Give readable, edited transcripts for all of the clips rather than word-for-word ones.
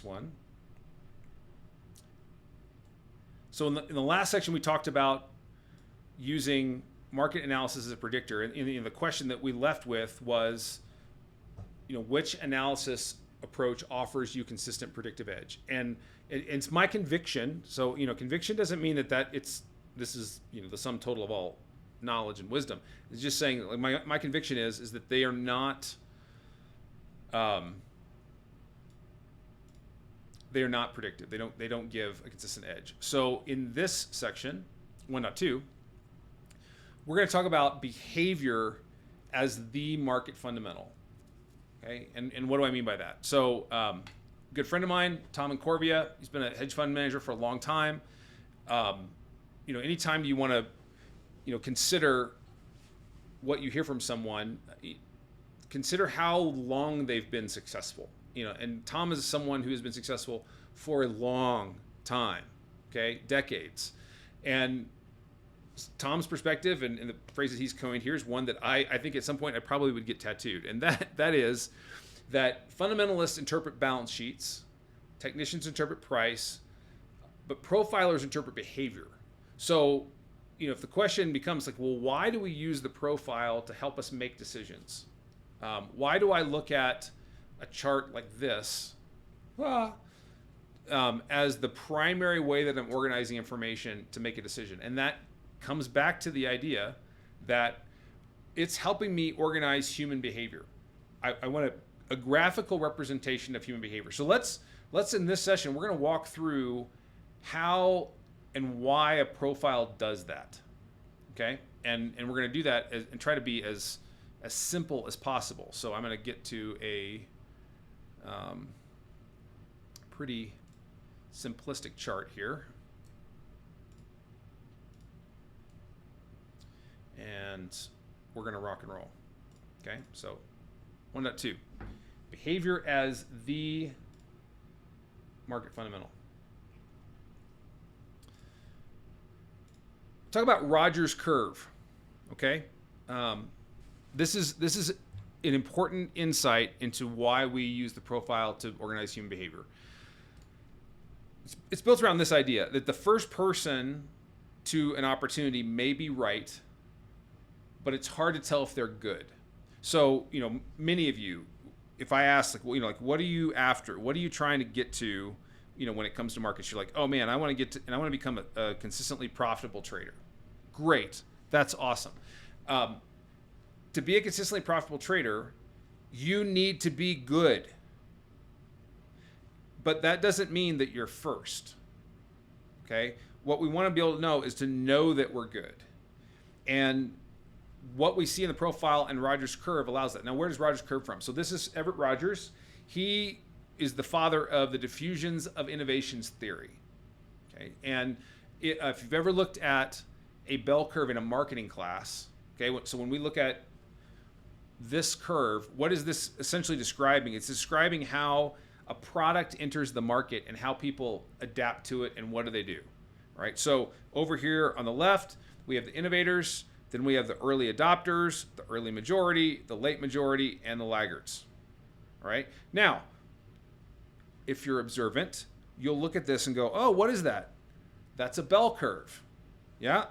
one. So in the last section, we talked about using market analysis as a predictor. And the question that we left with was, which analysis approach offers you consistent predictive edge? And it's my conviction. So, conviction doesn't mean that this is, the sum total of all knowledge and wisdom. It's just saying, like, my conviction is that they are not, they are not predictive. They don't give a consistent edge. So in this section, 1.2, we're going to talk about behavior as the market fundamental. Okay, and what do I mean by that? So, good friend of mine, Tom Incorvia, he's been a hedge fund manager for a long time. Anytime you want to, consider what you hear from someone, consider how long they've been successful. And Tom is someone who has been successful for a long time, okay, decades. And Tom's perspective and the phrases he's coined here is one that I think at some point I probably would get tattooed. And that is that fundamentalists interpret balance sheets, technicians interpret price, but profilers interpret behavior. So, if the question becomes like, well, why do we use the profile to help us make decisions? Why do I look at a chart like this as the primary way that I'm organizing information to make a decision? And that comes back to the idea that it's helping me organize human behavior. I want a graphical representation of human behavior. So let's in this session, we're going to walk through how and why a profile does that. Okay? And we're going to do that and try to be as simple as possible. So I'm going to get to a pretty simplistic chart here. And we're going to rock and roll. Okay, so 1.2, behavior as the market fundamental. Talk about Rogers curve. Okay, this is an important insight into why we use the profile to organize human behavior. It's built around this idea that the first person to an opportunity may be right, but it's hard to tell if they're good. So, many of you, if I ask, what are you after? What are you trying to get to, when it comes to markets? You're like, oh man, I want to become a consistently profitable trader. Great. That's awesome. To be a consistently profitable trader, you need to be good. But that doesn't mean that you're first. Okay? What we want to be able to know is to know that we're good. And what we see in the profile and Rogers curve allows that. Now, where does Rogers curve from? So this is Everett Rogers. He is the father of the diffusions of innovations theory. Okay, and if you've ever looked at a bell curve in a marketing class, okay, so when we look at this curve, what is this essentially describing? It's describing how a product enters the market and how people adapt to it and what do they do, right? So over here on the left, we have the innovators. Then we have the early adopters, the early majority, the late majority, and the laggards. All right? Now, if you're observant, you'll look at this and go, oh, what is that? That's a bell curve. Yeah?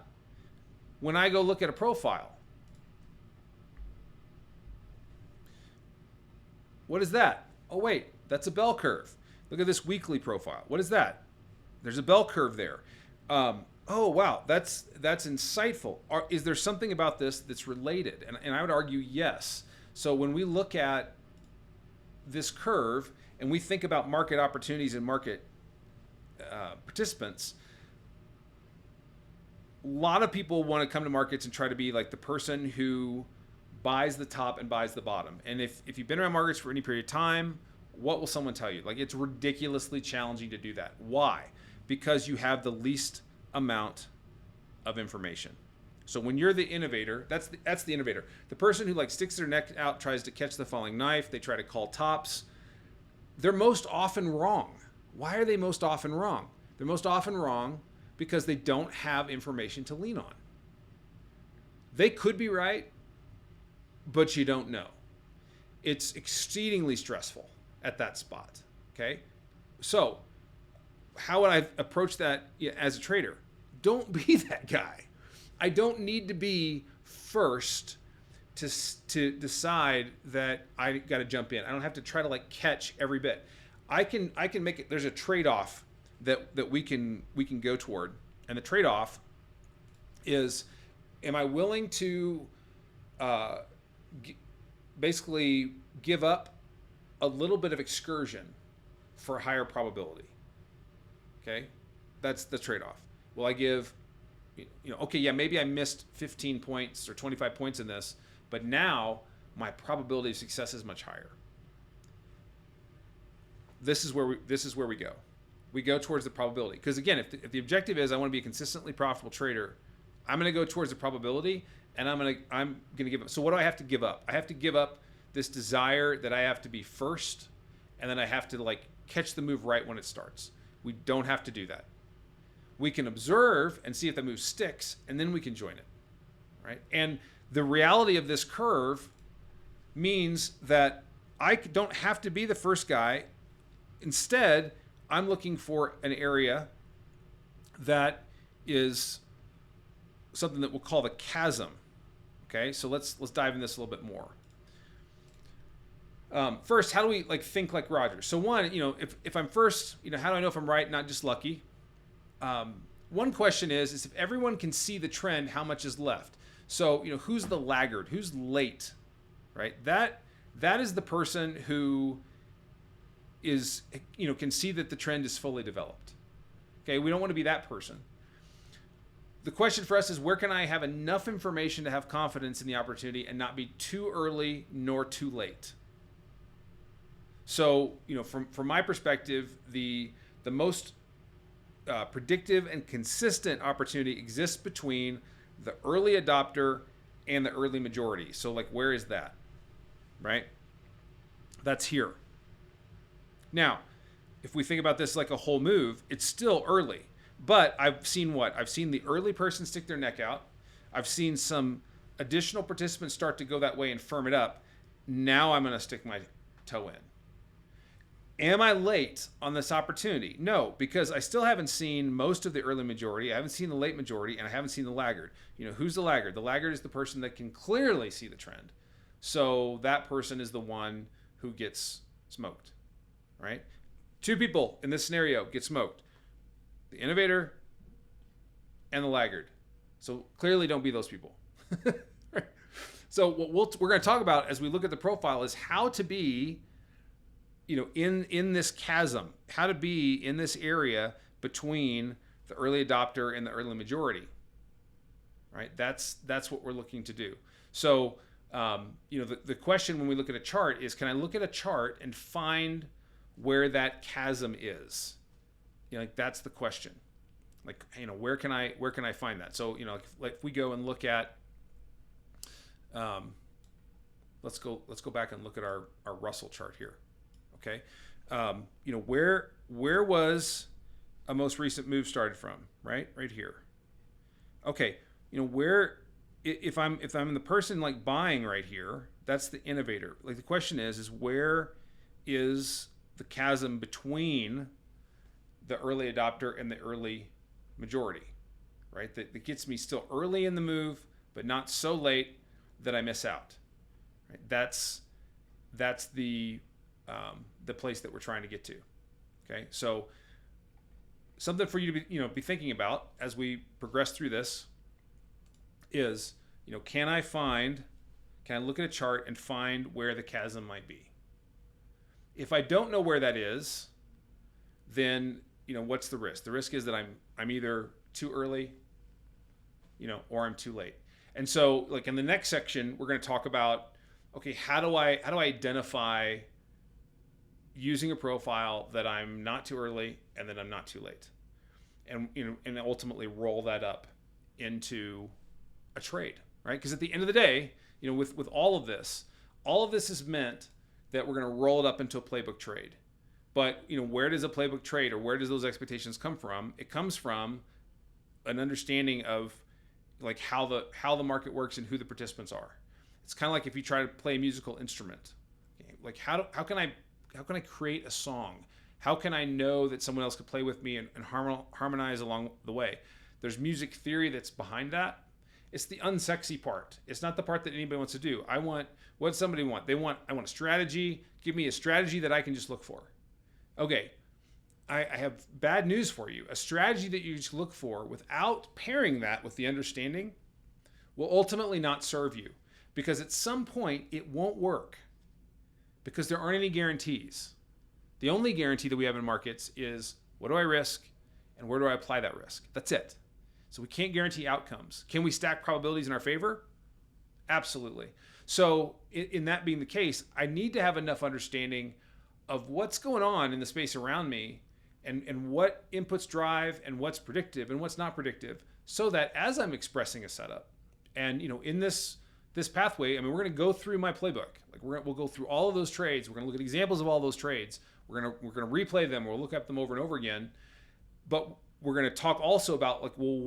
When I go look at a profile, what is that? Oh, wait, that's a bell curve. Look at this weekly profile. What is that? There's a bell curve there. Oh, wow, that's insightful. Is there something about this that's related? And I would argue yes. So when we look at this curve and we think about market opportunities and market participants, a lot of people want to come to markets and try to be like the person who buys the top and buys the bottom. And if you've been around markets for any period of time, what will someone tell you? Like, it's ridiculously challenging to do that. Why? Because you have the least amount of information. So when you're the innovator, that's the innovator. The person who sticks their neck out, tries to catch the falling knife, they try to call tops. They're most often wrong. Why are they most often wrong? They're most often wrong because they don't have information to lean on. They could be right, but you don't know. It's exceedingly stressful at that spot. Okay? So how would I approach that as a trader? Don't be that guy. I don't need to be first to decide that I got to jump in. I don't have to try to like catch every bit. I can make it. There's a trade-off that we can go toward, and the trade-off is, am I willing to basically give up a little bit of excursion for higher probability? Okay, that's the trade-off. Will I give, okay, yeah, maybe I missed 15 points or 25 points in this, but now my probability of success is much higher. This is where we go. We go towards the probability, because again, if the objective is I want to be a consistently profitable trader, I'm going to go towards the probability, and I'm going to give up. So what do I have to give up? I have to give up this desire that I have to be first, and then I have to like catch the move right when it starts. We don't have to do that. We can observe and see if the move sticks, and then we can join it, right? And the reality of this curve means that I don't have to be the first guy. Instead, I'm looking for an area that is something that we'll call the chasm. Okay, so let's dive into this a little bit more. First, how do we like think like Roger? So one, if I'm first, how do I know if I'm right, not just lucky? One question is if everyone can see the trend, how much is left? So, who's the laggard? Who's late, right? That is the person who is, can see that the trend is fully developed. Okay, we don't want to be that person. The question for us is, where can I have enough information to have confidence in the opportunity and not be too early nor too late? So, from my perspective, the most predictive and consistent opportunity exists between the early adopter and the early majority. So like, where is that? Right? That's here. Now, if we think about this like a whole move, it's still early. But I've seen what? I've seen the early person stick their neck out. I've seen some additional participants start to go that way and firm it up. Now I'm going to stick my toe in. Am I late on this opportunity? No, because I still haven't seen most of the early majority. I haven't seen the late majority, and I haven't seen the laggard. Who's the laggard? The laggard is the person that can clearly see the trend. So that person is the one who gets smoked, right? Two people in this scenario get smoked. The innovator and the laggard. So clearly don't be those people. Right? So what we're going to talk about as we look at the profile is how to be in this chasm, how to be in this area between the early adopter and the early majority, right? That's what we're looking to do. So, the question when we look at a chart is, can I look at a chart and find where that chasm is? That's the question. Like, where can I find that? So, like if we go and look at, let's go back and look at our Russell chart here. Okay, where was a most recent move started from? Right here. Okay, where if I'm the person like buying right here, that's the innovator. Like the question is where is the chasm between the early adopter and the early majority, right? That gets me still early in the move, but not so late that I miss out. Right? That's the place that we're trying to get to. Okay, so something for you to be thinking about as we progress through this is, can I look at a chart and find where the chasm might be? If I don't know where that is, then what's the risk? The risk is that I'm either too early, or I'm too late. And so, like in the next section, we're going to talk about, okay, how do I identify using a profile that I'm not too early and that I'm not too late, and and ultimately roll that up into a trade, right? Because at the end of the day, with all of this is meant that we're going to roll it up into a playbook trade. But where does a playbook trade, or where does those expectations come from? It comes from an understanding of like how the market works and who the participants are. It's kind of like if you try to play a musical instrument. Okay? Like how can I create a song? How can I know that someone else could play with me and harmonize along the way? There's music theory that's behind that. It's the unsexy part. It's not the part that anybody wants to do. What does somebody want? I want a strategy. Give me a strategy that I can just look for. Okay, I have bad news for you. A strategy that you just look for without pairing that with the understanding will ultimately not serve you, because at some point it won't work, because there aren't any guarantees. The only guarantee that we have in markets is, what do I risk and where do I apply that risk? That's it. So we can't guarantee outcomes. Can we stack probabilities in our favor? Absolutely. So in that being the case, I need to have enough understanding of what's going on in the space around me, and what inputs drive and what's predictive and what's not predictive, so that as I'm expressing a setup, and in this pathway, I mean, we're going to go through my playbook. Like we'll go through all of those trades. We're going to look at examples of all those trades. We're going to replay them. We'll look at them over and over again. But we're going to talk also about, like, well,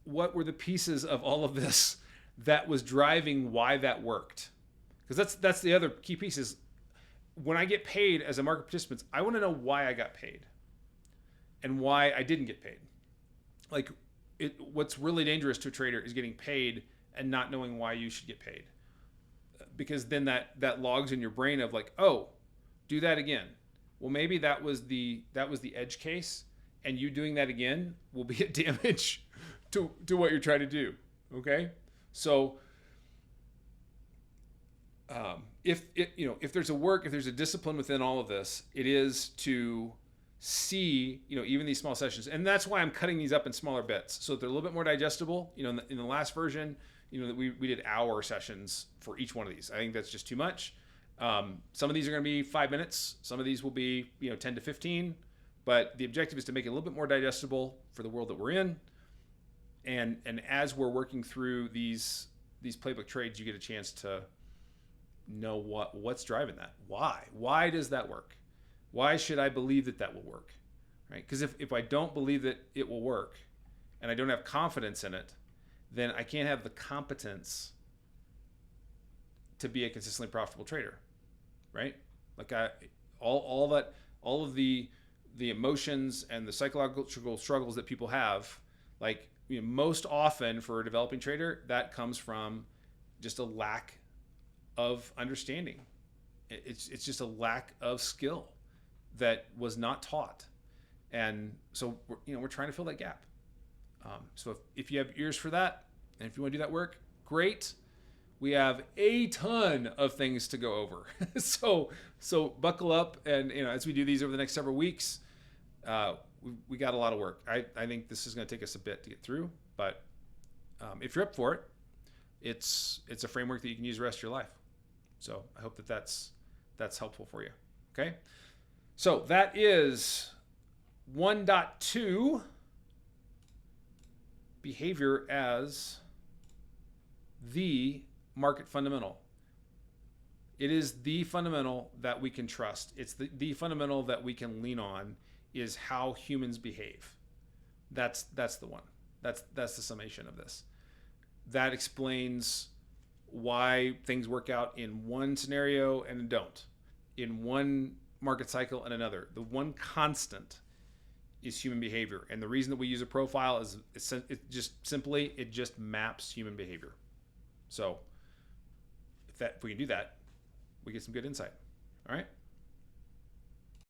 what were the pieces of all of this that was driving why that worked? Because that's the other key piece is, when I get paid as a market participant, I want to know why I got paid and why I didn't get paid. Like, what's really dangerous to a trader is getting paid and not knowing why you should get paid, because then that logs in your brain of like, oh, do that again. Well, maybe that was the edge case, and you doing that again will be a damage to what you're trying to do. Okay, so if there's a discipline within all of this, it is to see, even these small sessions. And that's why I'm cutting these up in smaller bits, so they're a little bit more digestible. In the last version, that we did hour sessions for each one of these. I think that's just too much. Some of these are going to be 5 minutes. Some of these will be 10 to 15. But the objective is to make it a little bit more digestible for the world that we're in. And as we're working through these playbook trades, you get a chance to know what's driving that. Why does that work? Why should I believe that will work? Right? Because if I don't believe that it will work, and I don't have confidence in it, then I can't have the competence to be a consistently profitable trader, right? Like all of the emotions and the psychological struggles that people have, like, most often for a developing trader, that comes from just a lack of understanding. It's just a lack of skill that was not taught, and so we're trying to fill that gap. So if you have ears for that, and if you want to do that work, great. We have a ton of things to go over. so buckle up, and as we do these over the next several weeks, we got a lot of work. I think this is going to take us a bit to get through, but if you're up for it, it's a framework that you can use the rest of your life. So I hope that's helpful for you. Okay, so that is 1.2, behavior as the market fundamental. It is the fundamental that we can trust. It's the fundamental that we can lean on, is how humans behave. That's the one. That's the summation of this. That explains why things work out in one scenario and don't, in one market cycle and another. The one constant is human behavior, and the reason that we use a profile is it just maps human behavior. So if we can do that, we get some good insight. All right.